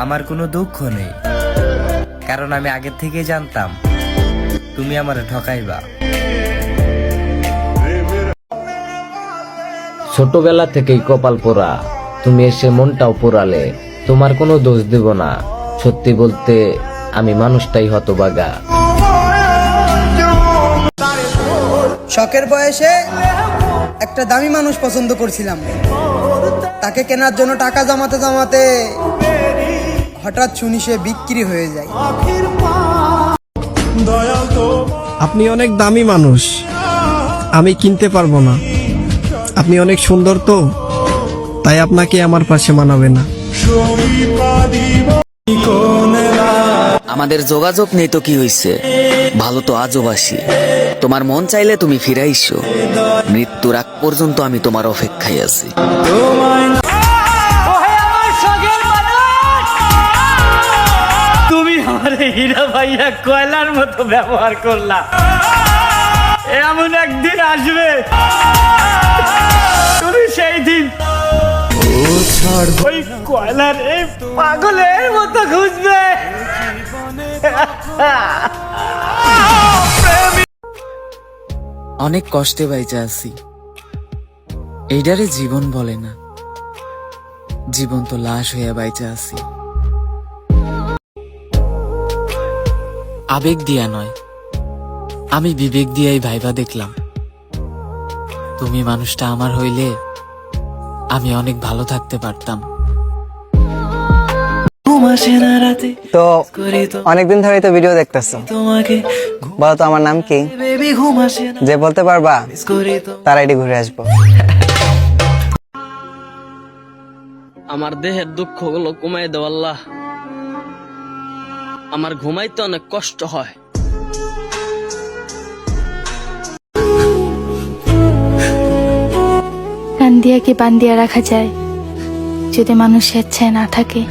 আমার কোনো দুঃখ নেই, কারণ আমি আগের থেকেই জানতাম তুমি আমারে ঠকাইবা। ছোটবেলা থেকেই কপাল পোড়া, তুমি এসে মনটাও পোড়ালে। তোমার কোনো দোষ দেব না, সত্যি বলতে আমি মানুষটাই হতবাগা। শখের বয়সে একটা দামি মানুষ পছন্দ করছিলাম, তাকে কেনার জন্য টাকা জমাতে জমাতে হঠাৎ শুনি সে বিক্রি হয়ে যায়। আপনি অনেক দামি মানুষ, আমি কিনতে পারবো না। আপনি অনেক সুন্দর তো, তাই আপনাকে আমার পাশে মানাবে না। আমাদের যোগাযোগ নেই তো কি হইছে, ভালো তো আজও বাসি। তোমার মন চাইলে তুমি ফিরাইছো, মৃত্যুর আগ পর্যন্ত আমি তোমার অপেক্ষায় আছি। তুমি আমার হীরা ভাইয়া কয়লার মতো ব্যবহার করলা। এমন একদিন আসবে, তুমি সেই দিন ওই কয়লার এই পাগলের মতো খুঁজবে। অনেক কষ্টে বাইচা আছি, এইটারে জীবন বলে না, জীবন তো লাশ হইয়া বাইচা আছি। আবেগ দিয়া নয়, আমি বিবেক দিয়াই ভাইবা দেখলাম, তুমি মানুষটা আমার হইলে আমি অনেক ভালো থাকতে পারতাম। তো অনেকদিন ধরে তো ভিডিও দেখতেছো, বলো তো আমার নাম কি? যে বলতে পারবা তার আইডি ঘুরে আসবো। আমার দেহের দুঃখ গুলো কমাই দাও আল্লাহ, আমার ঘুমাইতে অনেক কষ্ট হয়। কান্দিয়া কি বান্দিয়া রাখা যায় যদি মানুষ স্বেচ্ছায় না থাকে?